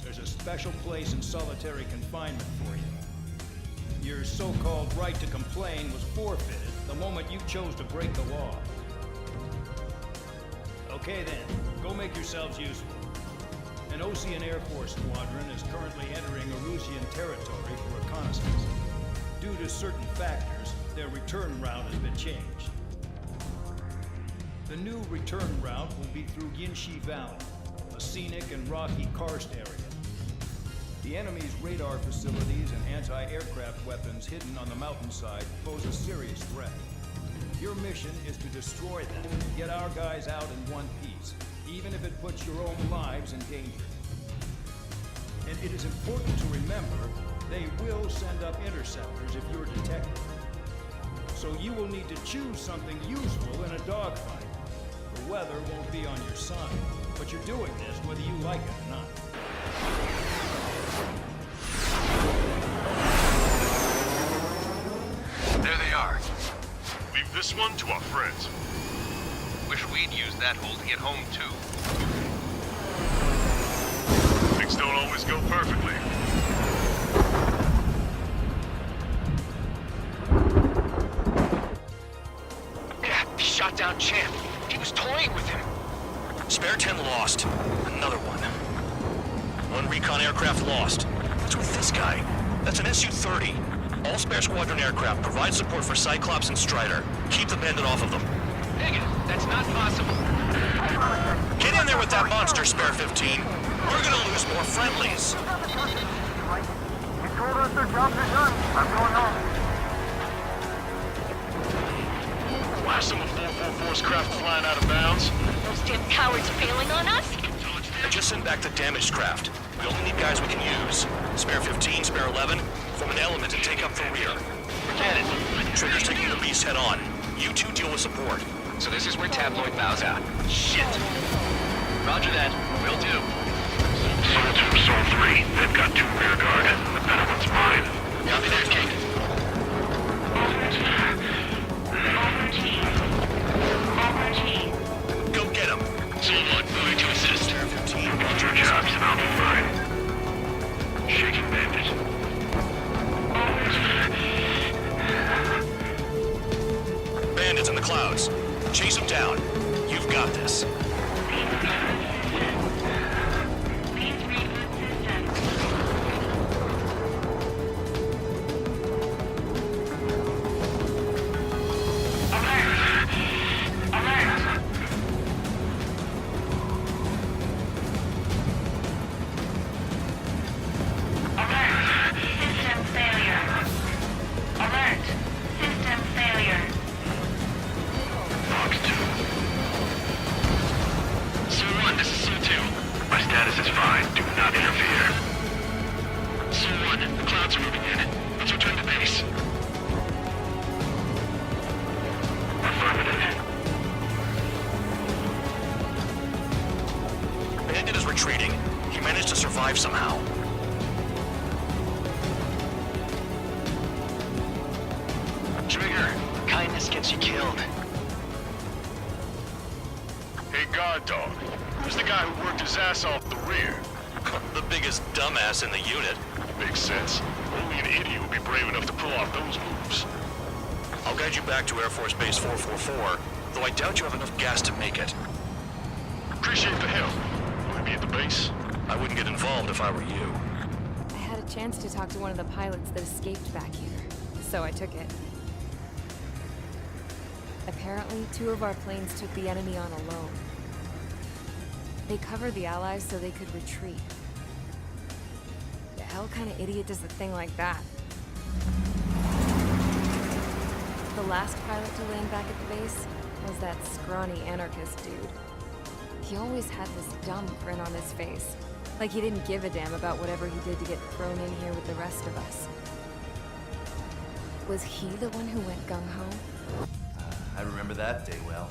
there's a special place in solitary confinement for you. Your so-called right to complain was forfeited the moment you chose to break the law. Okay then, go make yourselves useful. An Osean Air Force squadron is currently entering Erusian territory for reconnaissance. Due to certain factors, their return route has been changed. The new return route will be through Yinshi Valley, a scenic and rocky karst area. The enemy's radar facilities and anti-aircraft weapons hidden on the mountainside pose a serious threat. Your mission is to destroy them and get our guys out in one piece, even if it puts your own lives in danger. And it is important to remember, they will send up interceptors if you're detected. So you will need to choose something useful in a dogfight. The weather won't be on your side, but you're doing this whether you like it or not. There they are. Leave this one to our friends. Wish we'd used that hole to get home, too. Things don't always go perfectly. Yeah, he shot down Champ. He was toying with him. Spare 10 lost. Another one. One recon aircraft lost. What's with this guy? That's an Su-30. All spare squadron aircraft provide support for Cyclops and Strider. Keep the bandit off of them. Negative. That's not possible. Get in there with that monster, Spare 15. We're gonna lose more friendlies. You told us their jobs are done. I'm going home. Last of the 444's craft flying out of bounds. Those damn cowards failing on us? I just sent back the damaged craft. We only need guys we can use. Spare 15, Spare 11, form an element and take up the rear. Forget it. Trigger's taking the beast head on. You two deal with support. So this is where Tabloid bows out. Shit! Roger that. Will do. Soul 2, Soul 3. They've got 2 rear guard. The better one's mine. Copy that, King. Go get him. Soul 1, moving to assist. Spare 15, Your jobs and I'll be fine. Shaking bandit. Bandits in the clouds. Chase them down. You've got this. System failure. Alert. System failure. Fox 2. Soul 1, this is Soul 2. My status is fine. Do not interfere. Soul 1, the clouds are moving in. Let's return to base. Affirmative. Bandit is retreating. He managed to survive somehow. Trigger, kindness gets you killed. Hey, guard dog. Who's the guy who worked his ass off the rear? The biggest dumbass in the unit. Makes sense. Only an idiot would be brave enough to pull off those moves. I'll guide you back to Air Force Base 444, though I doubt you have enough gas to make it. Appreciate the help. Will we be at the base? I wouldn't get involved if I were you. I had a chance to talk to one of the pilots that escaped back here, so I took it. Apparently, 2 of our planes took the enemy on alone. They covered the Allies so they could retreat. The hell kind of idiot does a thing like that? The last pilot to land back at the base was that scrawny anarchist dude. He always had this dumb grin on his face, like he didn't give a damn about whatever he did to get thrown in here with the rest of us. Was he the one who went gung-ho? I remember that day well.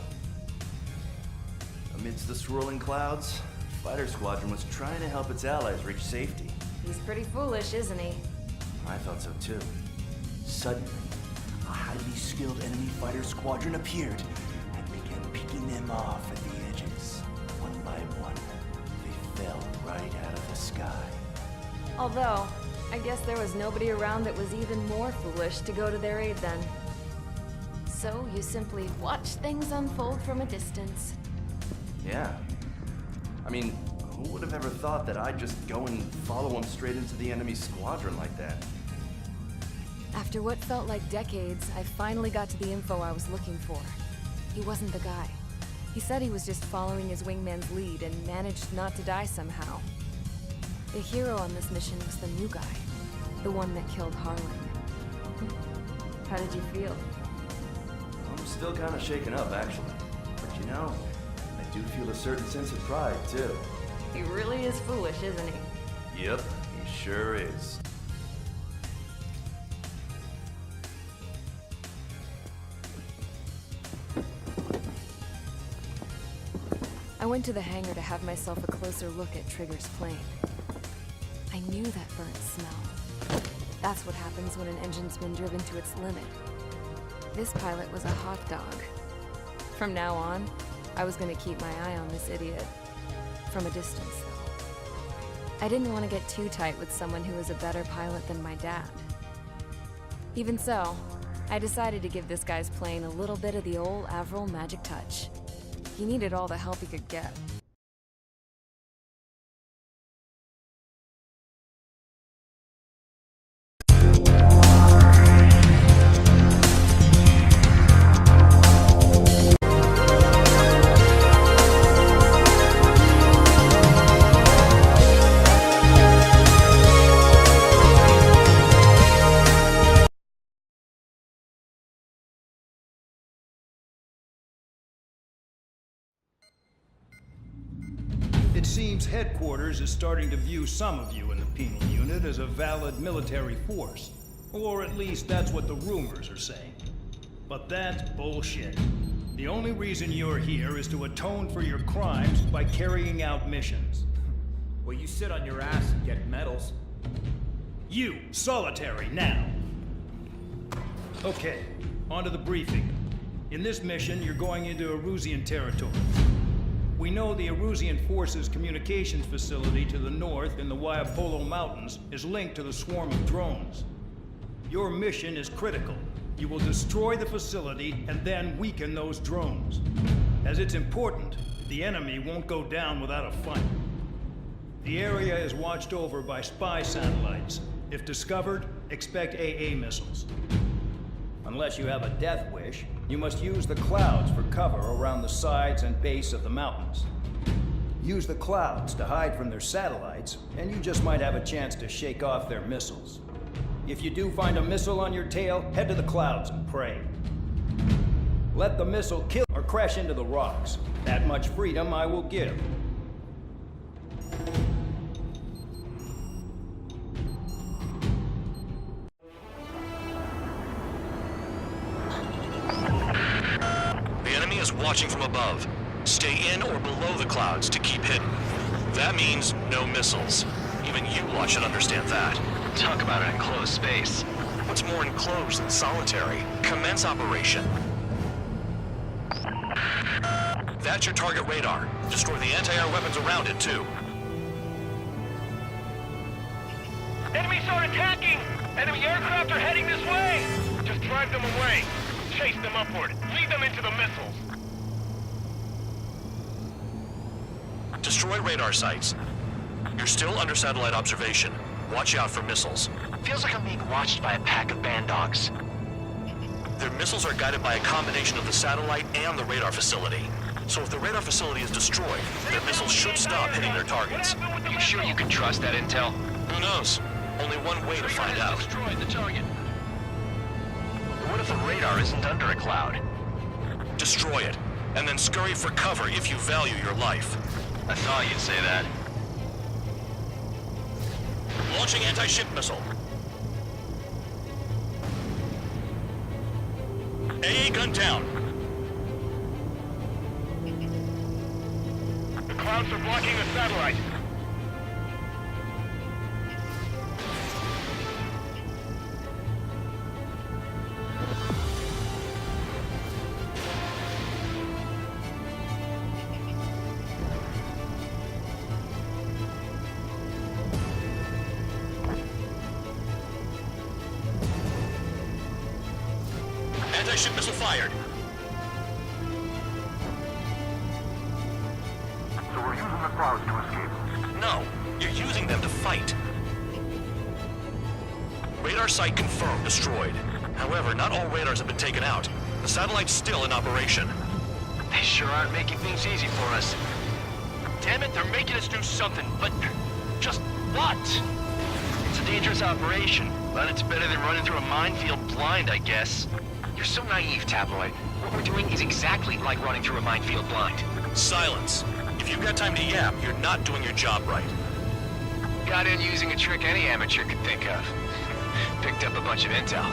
Amidst the swirling clouds, the fighter squadron was trying to help its allies reach safety. He's pretty foolish, isn't he? I thought so too. Suddenly, a highly skilled enemy fighter squadron appeared and began picking them off at the edges. One by one, they fell right out of the sky. Although, I guess there was nobody around that was even more foolish to go to their aid then. So you simply watch things unfold from a distance. Yeah. I mean, who would have ever thought that I'd just go and follow him straight into the enemy squadron like that? After what felt like decades, I finally got to the info I was looking for. He wasn't the guy. He said he was just following his wingman's lead and managed not to die somehow. The hero on this mission was the new guy. The one that killed Harlan. How did you feel? I'm still kind of shaken up, actually. But you know, I do feel a certain sense of pride, too. He really is foolish, isn't he? Yep, he sure is. I went to the hangar to have myself a closer look at Trigger's plane. I knew that burnt smell. That's what happens when an engine's been driven to its limit. This pilot was a hot dog. From now on, I was gonna keep my eye on this idiot. From a distance, though. I didn't want to get too tight with someone who was a better pilot than my dad. Even so, I decided to give this guy's plane a little bit of the old Avril magic touch. He needed all the help he could get. It seems headquarters is starting to view some of you in the penal unit as a valid military force. Or at least that's what the rumors are saying. But that's bullshit. The only reason you're here is to atone for your crimes by carrying out missions. Well, you sit on your ass and get medals. You, solitary, now. Okay, on to the briefing. In this mission, you're going into Erusian territory. We know the Erusian Forces communications facility to the north in the Waiapolo Mountains is linked to the swarm of drones. Your mission is critical. You will destroy the facility and then weaken those drones. As it's important, the enemy won't go down without a fight. The area is watched over by spy satellites. If discovered, expect AA missiles. Unless you have a death wish, you must use the clouds for cover around the sides and base of the mountains. Use the clouds to hide from their satellites, and you just might have a chance to shake off their missiles. If you do find a missile on your tail, head to the clouds and pray. Let the missile kill or crash into the rocks. That much freedom I will give. Is watching from above. Stay in or below the clouds to keep hidden. That means no missiles. Even you lot should understand that. Talk about an enclosed space. What's more enclosed than solitary? Commence operation. That's your target radar. Destroy the anti-air weapons around it, too. Enemies are attacking! Enemy aircraft are heading this way! Just drive them away. Chase them upward. Lead them into the missiles. Destroy radar sites. You're still under satellite observation. Watch out for missiles. Feels like I'm being watched by a pack of band dogs. Their missiles are guided by a combination of the satellite and the radar facility. So if the radar facility is destroyed, their missiles should stop hitting their targets. You sure you can trust that intel? Who knows? Only one way to find out. Destroy the target. What if the radar isn't under a cloud? Destroy it, and then scurry for cover if you value your life. I thought you'd say that. Launching anti-ship missile. AA gun down. The clouds are blocking the satellite. Anti-ship missile fired. So we're using the clouds to escape. No, you're using them to fight. Radar site confirmed destroyed. However, not all radars have been taken out. The satellite's still in operation. They sure aren't making things easy for us. Damn it, they're making us do something, but just what? It's a dangerous operation, but it's better than running through a minefield blind, I guess. You're so naive, Tabloid. What we're doing is exactly like running through a minefield blind. Silence. If you've got time to yap, you're not doing your job right. Got in using a trick any amateur could think of. Picked up a bunch of intel.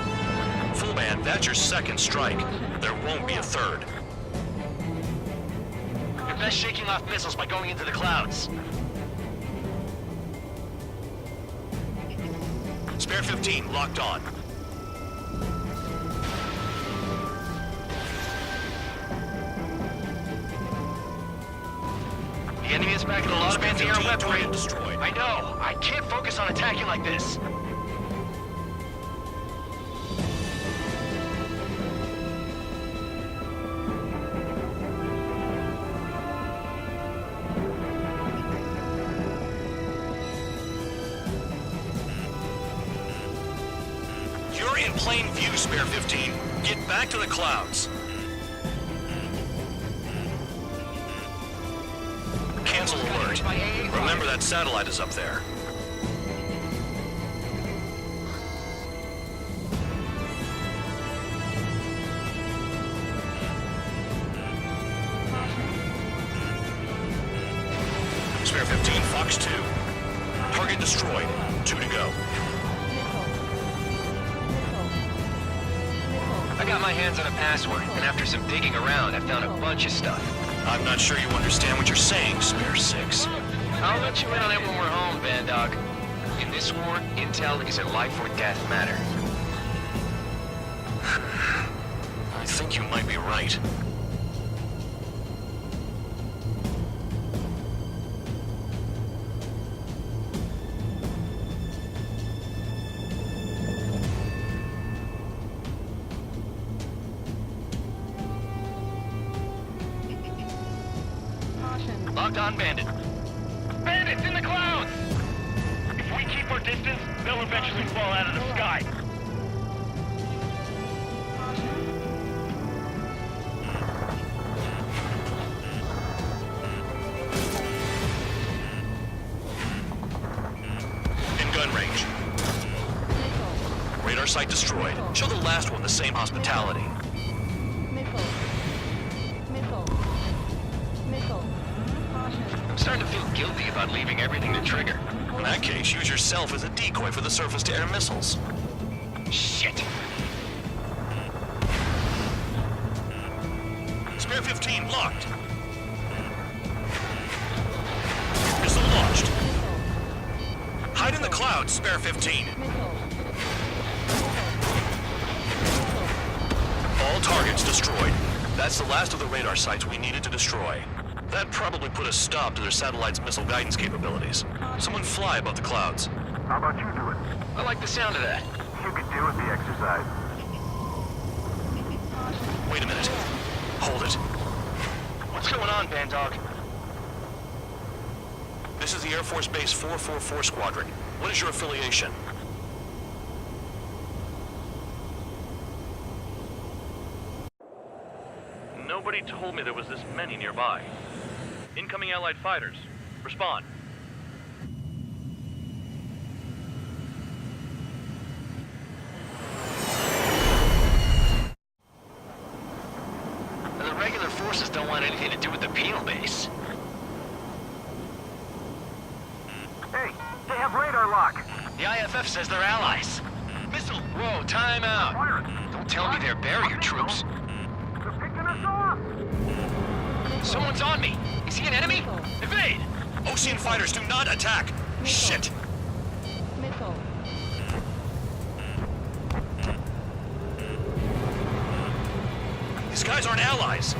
Full man, that's your second strike. There won't be a third. You're best shaking off missiles by going into the clouds. Spare 15, locked on. The enemy is packing a lot of anti-air weaponry. Destroyed. I know. I can't focus on attacking like this. You're in plain view, Spare 15. Get back to the clouds. Cancel alert. Remember that satellite is up there. Spare 15, Fox 2. Target destroyed. 2 to go. I got my hands on a password, and after some digging around, I found a bunch of stuff. I'm not sure you understand what you're saying, Spare 6. I'll let you in on it when we're home, Bandog. In this war, intel is a life or death matter. I think you might be right. Locked on, Bandit. Bandits in the clouds! If we keep our distance, they'll eventually fall out of the sky. In gun range. Radar site destroyed. Show the last one the same hospitality. I'm starting to feel guilty about leaving everything to trigger. In that case, use yourself as a decoy for the surface-to-air missiles. Shit. Spare 15 locked. Missile launched. Hide in the clouds, Spare 15. All targets destroyed. That's the last of the radar sites we needed to destroy. That probably put a stop to their satellite's missile guidance capabilities. Someone fly above the clouds. How about you do it? I like the sound of that. You could do with the exercise. Wait a minute. Hold it. What's going on, Bandog? This is the Air Force Base 444 Squadron. What is your affiliation? Nobody told me there was this many nearby. Incoming Allied fighters. Respond. The regular forces don't want anything to do with the penal base. Hey, they have radar lock. The IFF says they're allies. Missile! Whoa, time out. Don't tell me they're barrier troops. They're picking us off. Someone's on me. Is he an enemy? Evade! Ocean fighters do not attack! Shit! These guys aren't allies.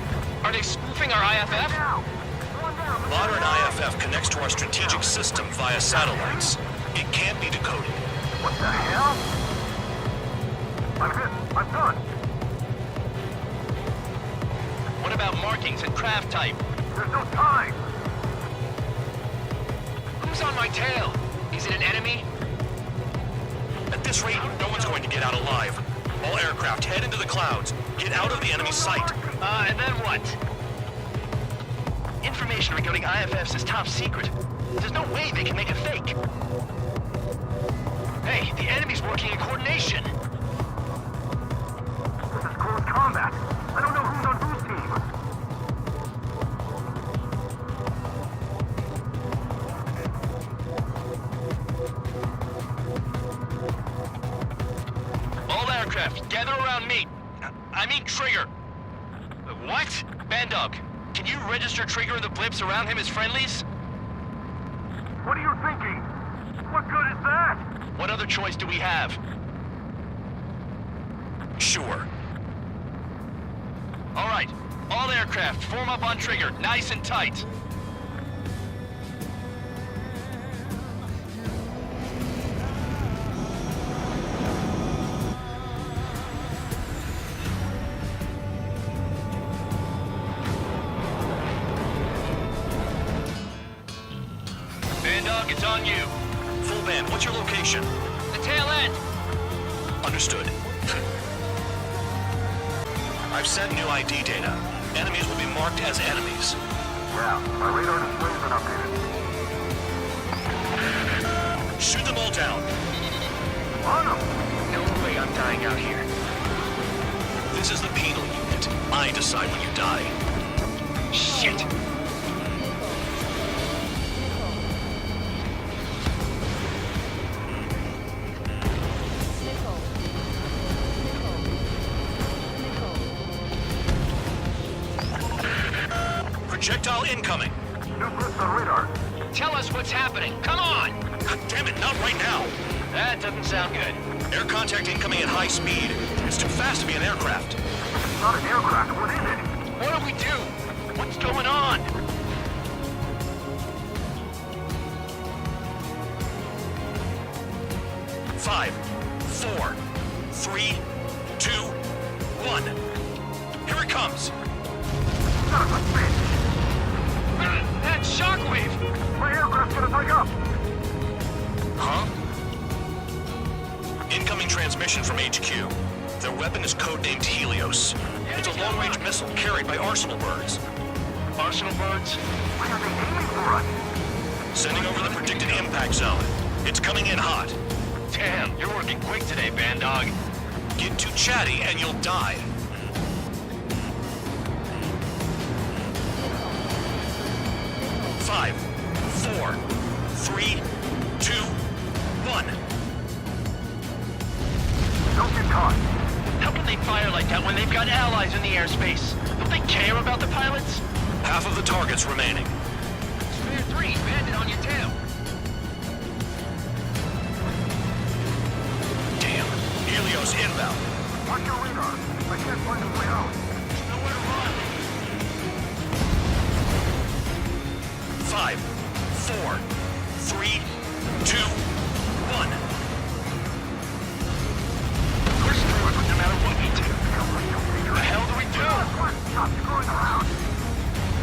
Are they spoofing our IFF? Modern IFF connects to our strategic system via satellites. It can't be decoded. What the hell? I'm hit. I'm done. What about markings and craft type? There's no time! Who's on my tail? Is it an enemy? At this rate, no one's going to get out alive. All aircraft head into the clouds. Get out of the enemy's sight. And then what? Information regarding IFFs is top secret. There's no way they can make a fake. Hey, the enemy's working in coordination. This is close combat. I don't know who's on whose team. All aircraft, gather around me. I mean Trigger. What? Bandog, can you register Trigger and the blips around him as friendlies? What are you thinking? What good is that? What other choice do we have? Sure. All right, all aircraft, form up on Trigger, nice and tight. Bandog, it's on you. Full band, what's your location? The tail end. Understood. I've sent new ID data. Enemies will be marked as enemies. Yeah, my radar display's been updated. Shoot them all down. On them! No way I'm dying out here. This is the penal unit. I decide when you die. Shit! Projectile incoming. New blips on radar. Tell us what's happening. Come on! God damn it, not right now. That doesn't sound good. Air contact incoming at high speed. It's too fast to be an aircraft. It's not an aircraft. What is it? What do we do? What's going on? Five, four, three, two, one. Here it comes. Son of a bitch! That shockwave! My aircraft's gonna break up! Huh? Incoming transmission from HQ. Their weapon is codenamed Helios. It's a long-range missile carried by Arsenal birds. Arsenal birds? Why are they aiming for us? Sending over the predicted impact zone. It's coming in hot. Damn, you're working quick today, Bandog. Get too chatty and you'll die. Five, four, three, two, one. Don't get caught. How can they fire like that when they've got allies in the airspace? Don't they care about the pilots? Half of the targets remaining. Spare 3, bandit on your tail. Damn. Helios inbound. Watch your radar. I can't find a way out. There's nowhere to run. Five, four, three, two, one. We're screwed no matter what we do. What the hell do we do? Stop screwing around.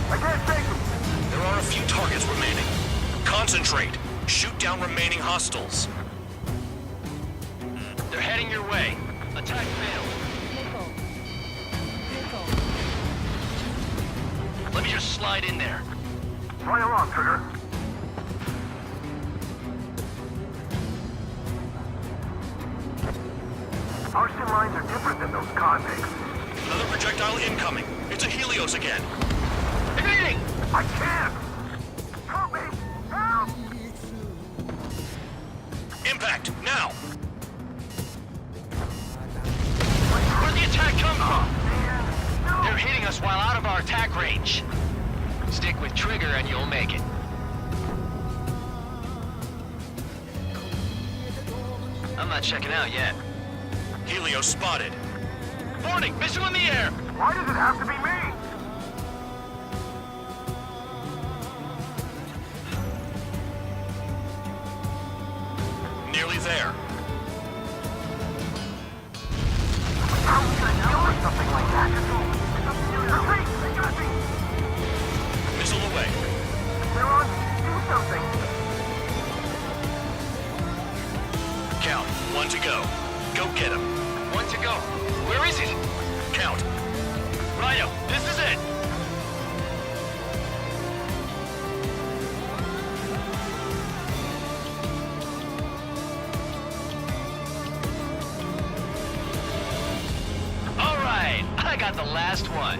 I can't take them. There are a few targets remaining. Concentrate. Shoot down remaining hostiles. They're heading your way. Attack failed. Let me just slide in there. Fly along, Trigger. Our sim lines are different than those convicts. Another projectile incoming. It's a Helios again. Igniting! I can't! Help me! Help! Impact, now! Where'd the attack come from? Man, no! They're hitting us while out of our attack range. Stick with Trigger and you'll make it. I'm not checking out yet. Helios spotted. Warning! Missile in the air! Why does it have to be me? Nearly there. How can I kill or something like that? Retreat! They got me! Missile away. They're on. Do something! Count. 1 to go. Go get him. 1 to go. Where is it? Count. Rhino, this is it! All right, I got the last one.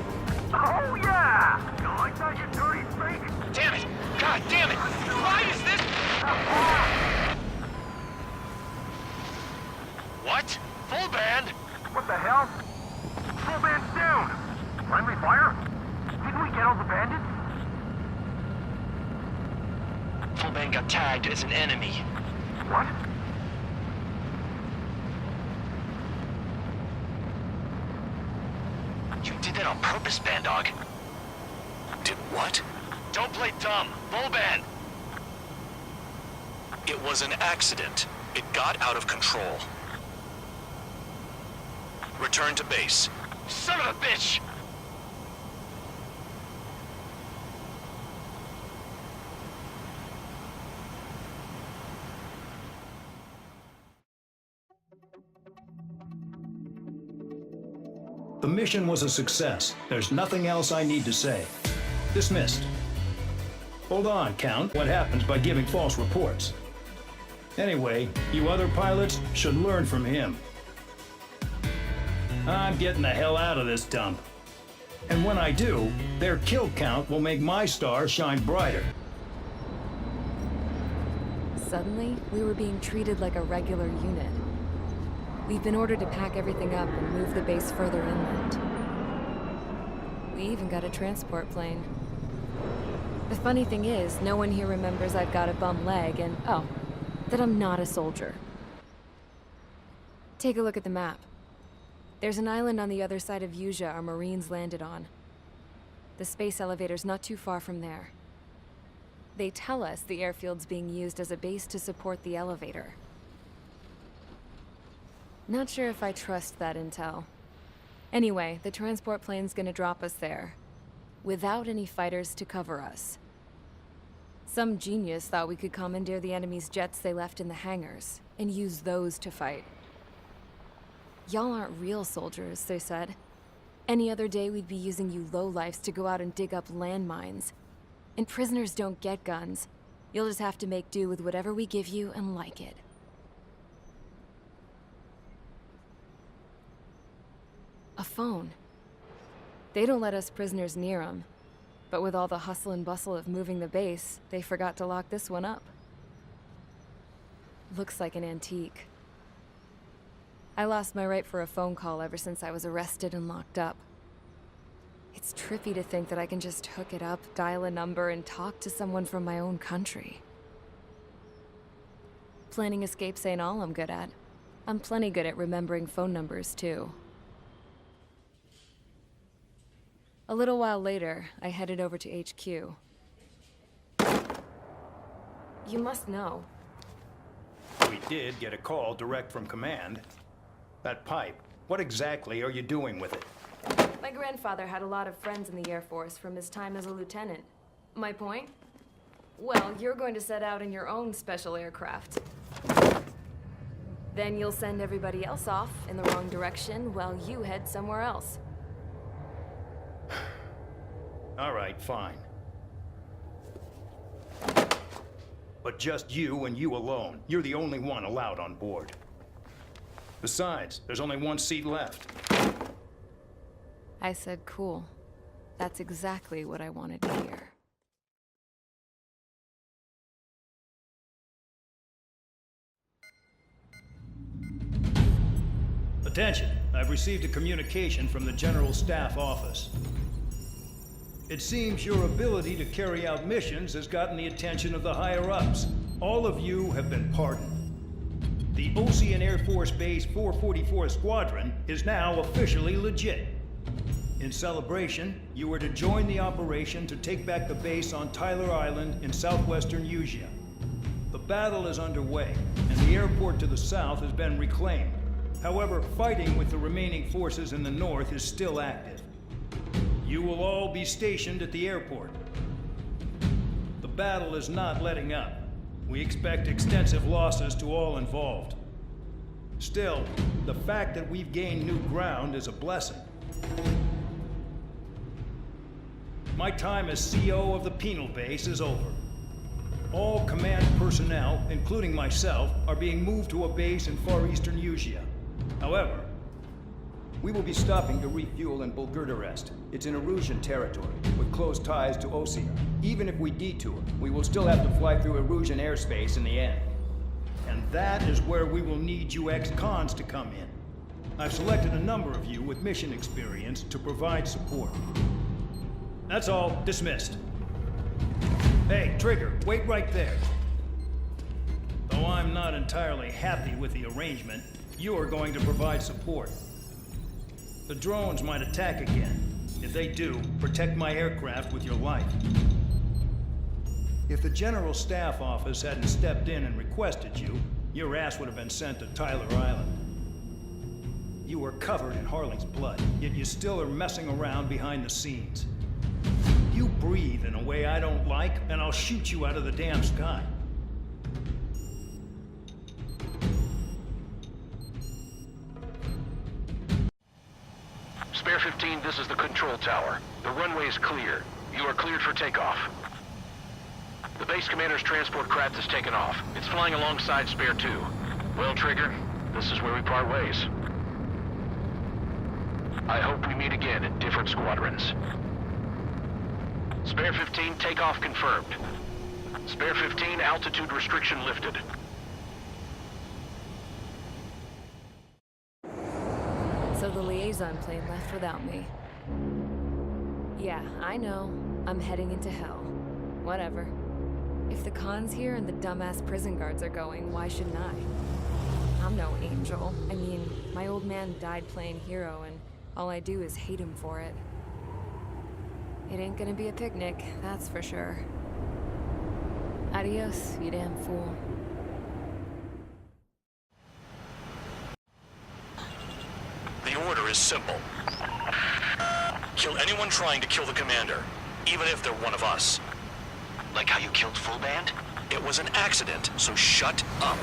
Oh, yeah! You like that, you dirty freak? Damn it! God damn it! Why is this? What? Full band? What the hell? Full band's down! Friendly fire? Didn't we get all the bandits? Full band got tagged as an enemy. What? You did that on purpose, Bandog. Did what? Don't play dumb. Full band. It was an accident. It got out of control. Return to base. Son of a bitch! The mission was a success. There's nothing else I need to say. Dismissed. Hold on, Count. What happens by giving false reports? Anyway, you other pilots should learn from him. I'm getting the hell out of this dump. And when I do, their kill count will make my star shine brighter. Suddenly, we were being treated like a regular unit. We've been ordered to pack everything up and move the base further inland. We even got a transport plane. The funny thing is, no one here remembers I've got a bum leg and, oh, that I'm not a soldier. Take a look at the map. There's an island on the other side of Yuja our Marines landed on. The space elevator's not too far from there. They tell us the airfield's being used as a base to support the elevator. Not sure if I trust that intel. Anyway, the transport plane's gonna drop us there, without any fighters to cover us. Some genius thought we could commandeer the enemy's jets they left in the hangars, and use those to fight. Y'all aren't real soldiers, they said. Any other day we'd be using you lowlifes to go out and dig up landmines. And prisoners don't get guns. You'll just have to make do with whatever we give you and like it. A phone. They don't let us prisoners near them. But with all the hustle and bustle of moving the base, they forgot to lock this one up. Looks like an antique. I lost my right for a phone call ever since I was arrested and locked up. It's trippy to think that I can just hook it up, dial a number, and talk to someone from my own country. Planning escapes ain't all I'm good at. I'm plenty good at remembering phone numbers, too. A little while later, I headed over to HQ. You must know. We did get a call direct from command. That pipe, what exactly are you doing with it? My grandfather had a lot of friends in the Air Force from his time as a lieutenant. My point? Well, you're going to set out in your own special aircraft. Then you'll send everybody else off in the wrong direction while you head somewhere else. All right, fine. But just you and you alone. You're the only one allowed on board. Besides, there's only one seat left. I said cool. That's exactly what I wanted to hear. Attention, I've received a communication from the General Staff Office. It seems your ability to carry out missions has gotten the attention of the higher-ups. All of you have been pardoned. The Ocean Air Force Base 444 Squadron is now officially legit. In celebration, you are to join the operation to take back the base on Tyler Island in southwestern Yuja. The battle is underway, and the airport to the south has been reclaimed. However, fighting with the remaining forces in the north is still active. You will all be stationed at the airport. The battle is not letting up. We expect extensive losses to all involved. Still, the fact that we've gained new ground is a blessing. My time as CO of the penal base is over. All command personnel, including myself, are being moved to a base in far eastern Usia. However, we will be stopping to refuel in Bulgurdarest. It's in Erusian territory, with close ties to Osia. Even if we detour, we will still have to fly through Erusian airspace in the end. And that is where we will need you ex-cons to come in. I've selected a number of you with mission experience to provide support. That's all. Dismissed. Hey, Trigger, wait right there. Though I'm not entirely happy with the arrangement, you are going to provide support. The drones might attack again. If they do, protect my aircraft with your life. If the General Staff Office hadn't stepped in and requested you, your ass would have been sent to Tyler Island. You were covered in Harling's blood, yet you still are messing around behind the scenes. You breathe in a way I don't like, and I'll shoot you out of the damn sky. Spare 15, this is the control tower. The runway is clear. You are cleared for takeoff. The base commander's transport craft has taken off. It's flying alongside Spare 2. Well, Trigger, this is where we part ways. I hope we meet again in different squadrons. Spare 15, takeoff confirmed. Spare 15, altitude restriction lifted. So the liaison plane left without me. Yeah, I know. I'm heading into hell. Whatever. If the con's here and the dumbass prison guards are going, why shouldn't I? I'm no angel. I mean, my old man died playing hero, and all I do is hate him for it. It ain't gonna be a picnic, that's for sure. Adios, you damn fool. The order is simple. Kill anyone trying to kill the commander, even if they're one of us. Like how you killed Full Band? It was an accident, so shut up.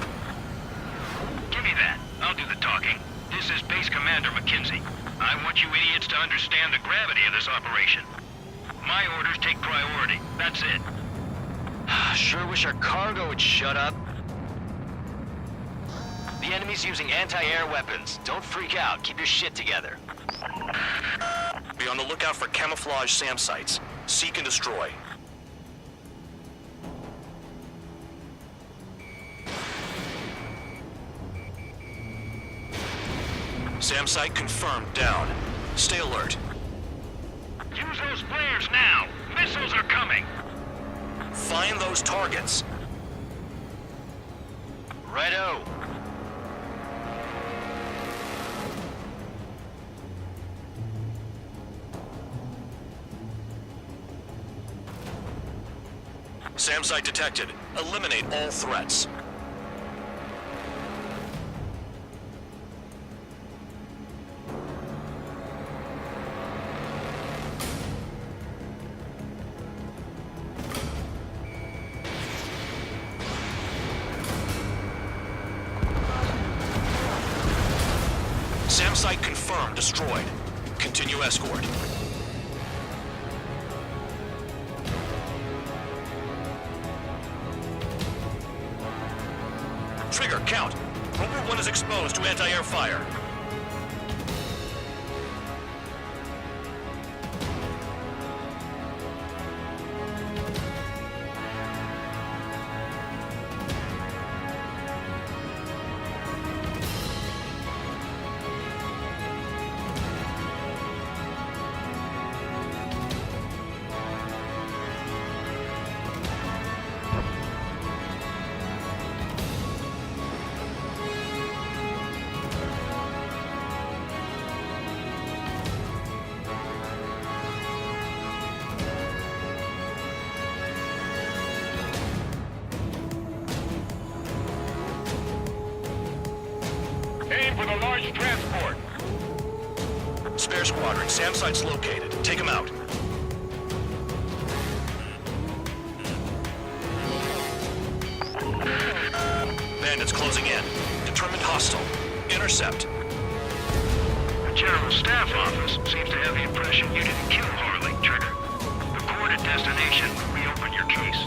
Give me that. I'll do the talking. This is Base Commander McKinsey. I want you idiots to understand the gravity of this operation. My orders take priority. That's it. Sure wish our cargo would shut up. The enemy's using anti-air weapons. Don't freak out. Keep your shit together. Be on the lookout for camouflage SAM sites. Seek and destroy. SAM site confirmed down. Stay alert. Use those flares now. Missiles are coming. Find those targets. Righto. SAM site detected. Eliminate all threats. SAM site confirmed destroyed. Continue escort. Trigger, count. Rover 1 is exposed to anti-air fire. Aim for the large transport. Spare squadron, SAM site's located. Take him out. Bandits closing in. Determined hostile. Intercept. The General Staff Office seems to have the impression you didn't kill Harley, Trigger. The coordinate destination will reopen your case.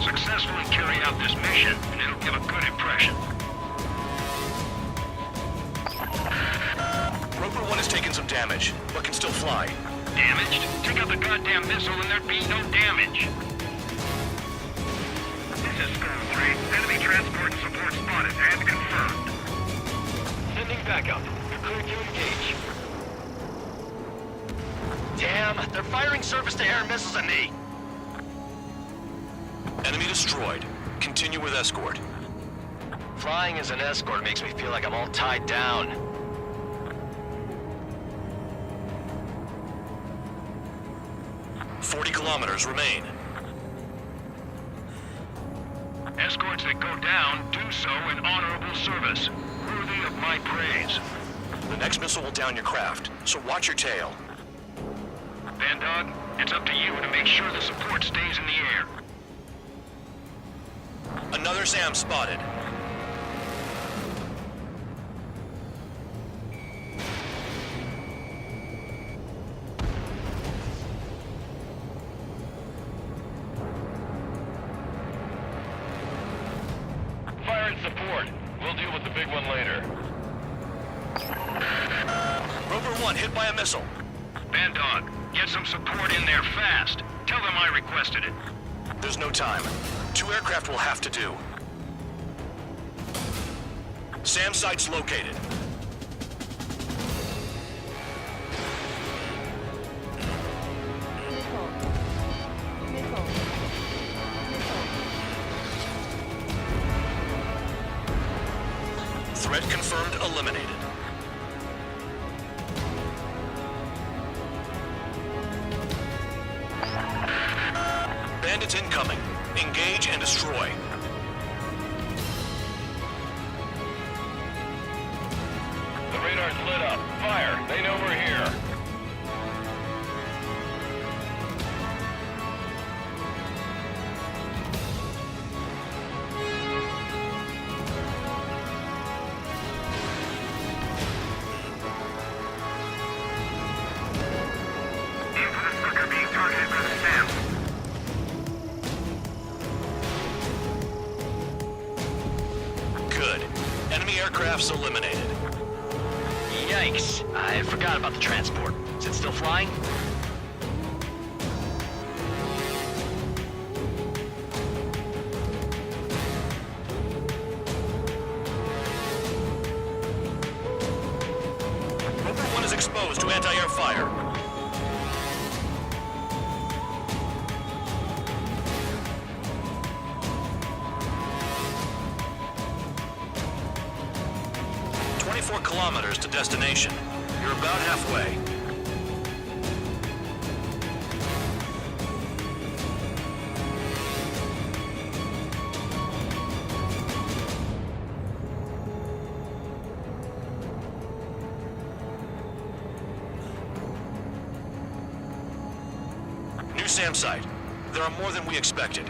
Successfully carry out this mission, and it'll give a good impression. Roper 1 has taken some damage, but can still fly. Damaged? Take out the goddamn missile and there'd be no damage. This is Skull 3. Enemy transport support spotted and confirmed. Sending backup. You're clear to engage. Damn, they're firing surface-to-air missiles at me. Enemy destroyed. Continue with escort. Flying as an escort makes me feel like I'm all tied down. "40 kilometers remain. Escorts that go down do so in honorable service, worthy of my praise. The next missile will down your craft, so watch your tail. Bandog, it's up to you to make sure the support stays in the air. Another SAM spotted. Fire and support. We'll deal with the big one later. Rover 1 hit by a missile. Bandog, get some support in there fast. Tell them I requested it. There's no time. 2 aircraft will have to do. SAM site's located. Threat confirmed eliminated. Bandits incoming. Engage and destroy. The radar's lit up. Fire. They know we're here. Aim for the sucker being targeted by the SAM. Good. Enemy aircraft's eliminated. Yikes. I forgot about the transport. Is it still flying? Rover 1 is exposed to anti-air fire. "24 kilometers to destination. You're about halfway." New SAM site. There are more than we expected.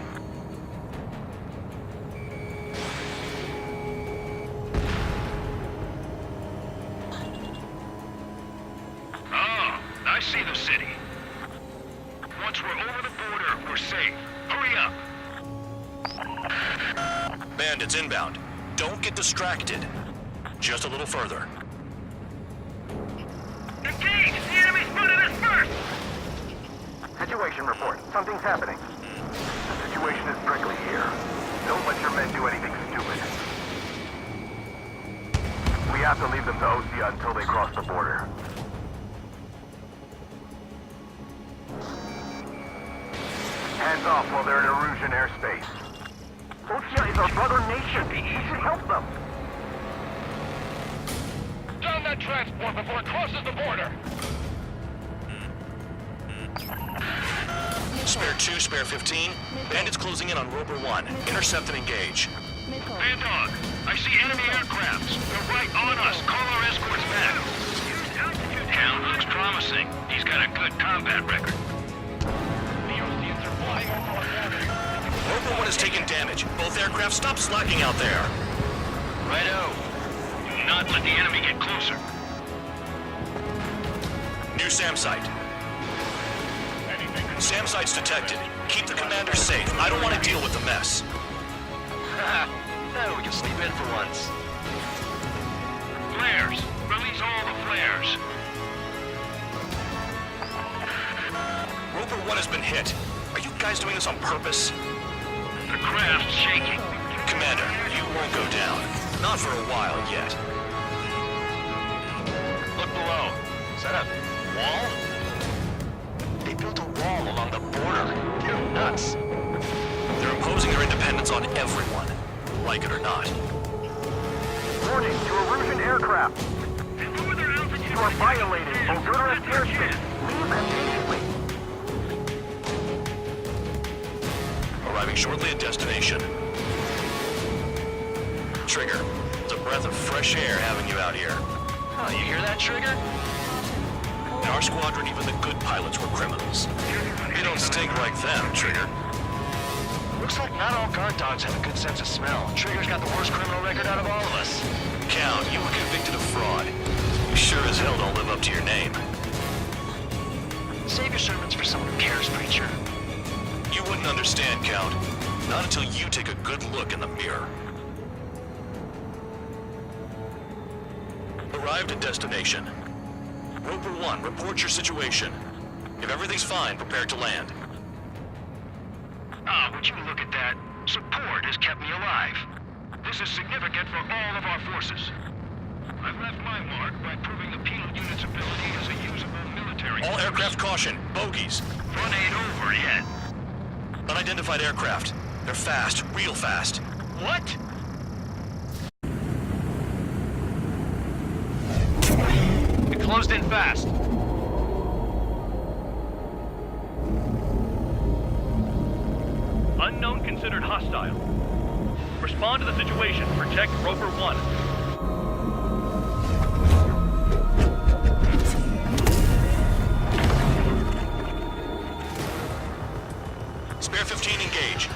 Oh, I see the city. Once we're over the border, we're safe. Hurry up. Bandits inbound. Don't get distracted. Just a little further. Engage! The enemy spotted us first! Situation report. Something's happening. The situation is prickly here. Don't let your men do anything stupid. We have to leave them to Ostia until they cross the border. Hands off while they're in Erusian airspace. Ostia is our brother nation. We should help them. Down that transport before it crosses the border. Spare 2, spare 15. Bandits closing in on Roper 1. Intercept and engage. Bandog, I see enemy aircrafts. They're right on us. Call our escorts back. Use altitude Count. Looks promising. He's got a good combat record. Roper 1 has taken damage. Both aircraft, stop slacking out there. Righto. Do not let the enemy get closer. New SAM site. SAM site's detected. Keep the commander safe. I don't want to deal with the mess. We can sleep in for once. Flares. Release all the flares. Roper 1 has been hit. Are you guys doing this on purpose? The craft's shaking. Commander, you won't go down. Not for a while yet. Look below. Is that a wall? They built a wall along the border. You're nuts. They're imposing their independence on everyone, like it or not. Warning to Erusian aircraft. You are violating Honduras airspace. Leave immediately. Arriving shortly at destination. Trigger, it's a breath of fresh air having you out here. Oh, you hear that, Trigger? In our squadron, even the good pilots were criminals. You don't stink like them, Trigger. Looks like not all guard dogs have a good sense of smell. Trigger's got the worst criminal record out of all of us. Count, you were convicted of fraud. You sure as hell don't live up to your name. Save your sermons for someone who cares, preacher. You wouldn't understand, Count. Not until you take a good look in the mirror. Arrived at destination. Roper 1, report your situation. If everything's fine, prepare to land. Would you look at that? Support has kept me alive. This is significant for all of our forces. I've left my mark by proving the penal unit's ability as a usable military All force. aircraft caution, bogies. Fun ain't over yet. Unidentified aircraft. They're fast, real fast. What? It closed in fast. Unknown considered hostile. Respond to the situation. Protect Roper 1. Spare 15, engage.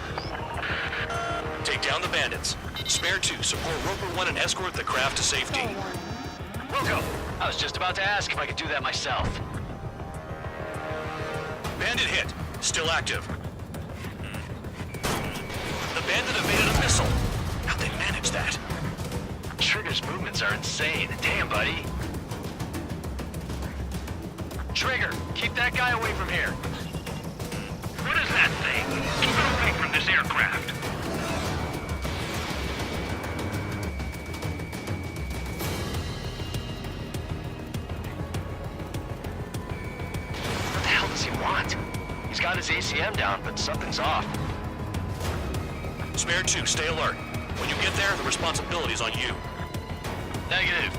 Take down the bandits. Spare 2, support Roper 1 and escort the craft to safety. We'll go. I was just about to ask if I could do that myself. Bandit hit. Still active. The bandit evaded a missile. How'd they manage that? Trigger's movements are insane. Damn, buddy. Trigger, keep that guy away from here. What is that thing? Keep it away from this aircraft. What the hell does he want? He's got his ACM down, but something's off. Spare 2, stay alert. When you get there, the responsibility's on you. Negative.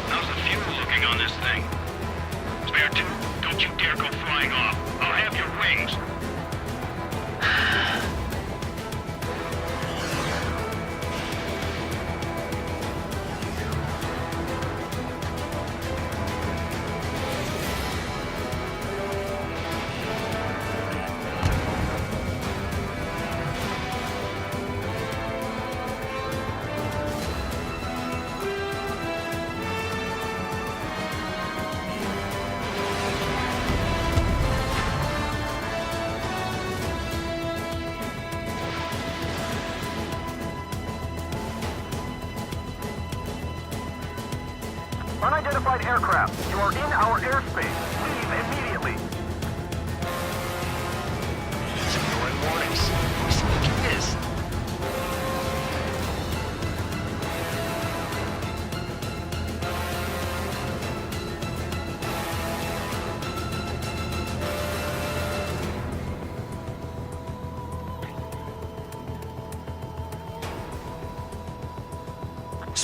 How's the fuel looking on this thing? Spare 2, don't you dare go flying off. I'll have your wings. Unidentified aircraft. You are in our airspace. Leave immediately. He's ignoring warnings. Who does he think he is?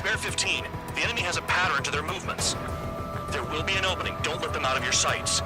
Spare 15. The enemy has a pattern to their movements. There will be an opening. Don't let them out of your sights.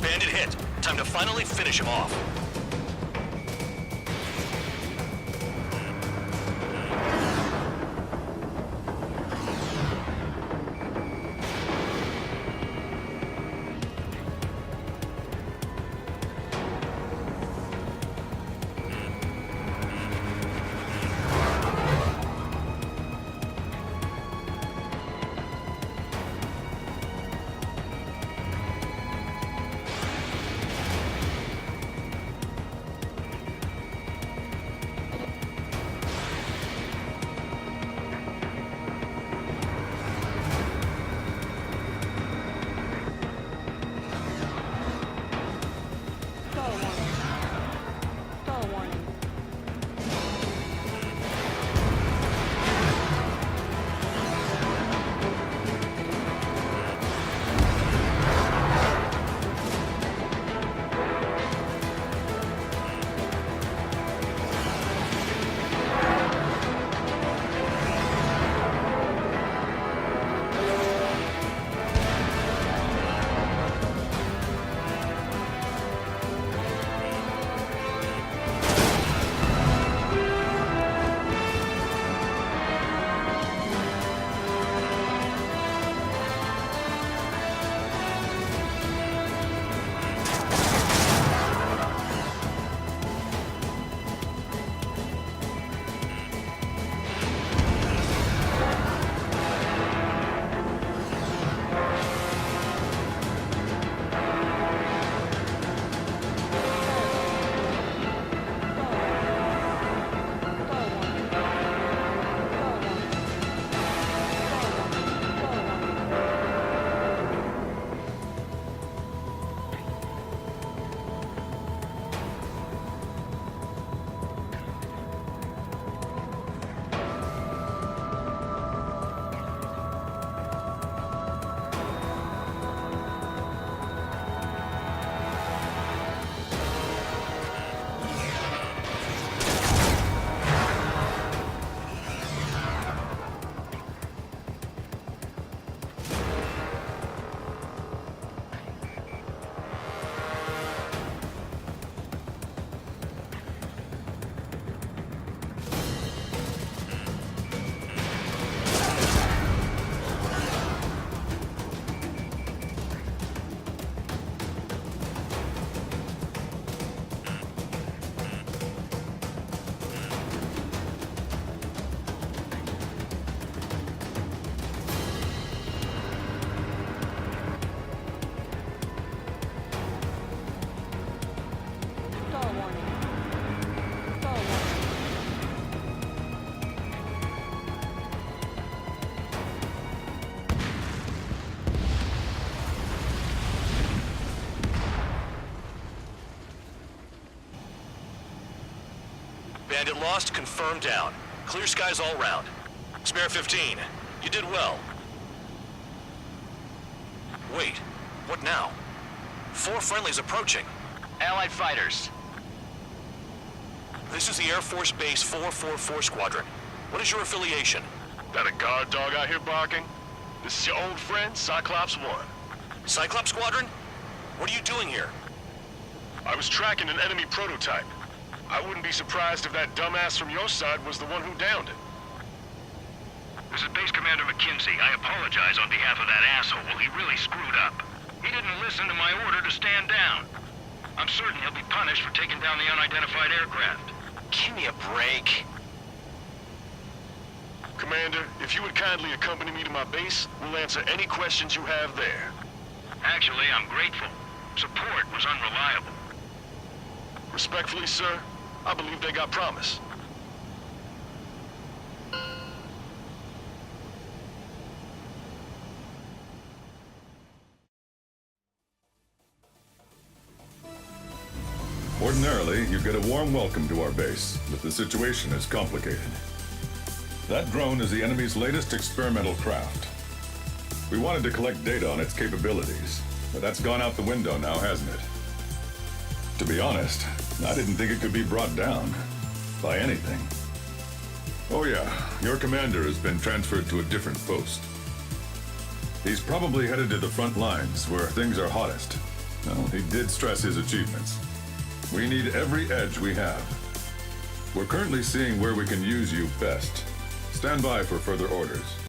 Bandit hit. Time to finally finish him off. Bandit lost, confirmed down. Clear skies all round. Spare 15. You did well. Wait, what now? 4 friendlies approaching. Allied fighters. This is the Air Force Base 444 Squadron. What is your affiliation? That a guard dog out here barking? This is your old friend, Cyclops 1. Cyclops Squadron? What are you doing here? I was tracking an enemy prototype. I wouldn't be surprised if that dumbass from your side was the one who downed it. This is Base Commander McKinsey. I apologize on behalf of that asshole. He really screwed up. He didn't listen to my order to stand down. I'm certain he'll be punished for taking down the unidentified aircraft. Give me a break. Commander, if you would kindly accompany me to my base, we'll answer any questions you have there. Actually, I'm grateful. Support was unreliable. Respectfully, sir, I believe they got promise. Ordinarily, you get a warm welcome to our base, but the situation is complicated. That drone is the enemy's latest experimental craft. We wanted to collect data on its capabilities, but that's gone out the window now, hasn't it? To be honest, I didn't think it could be brought down by anything. Oh yeah, your commander has been transferred to a different post. He's probably headed to the front lines where things are hottest. Well, he did stress his achievements. We need every edge we have. We're currently seeing where we can use you best. Stand by for further orders.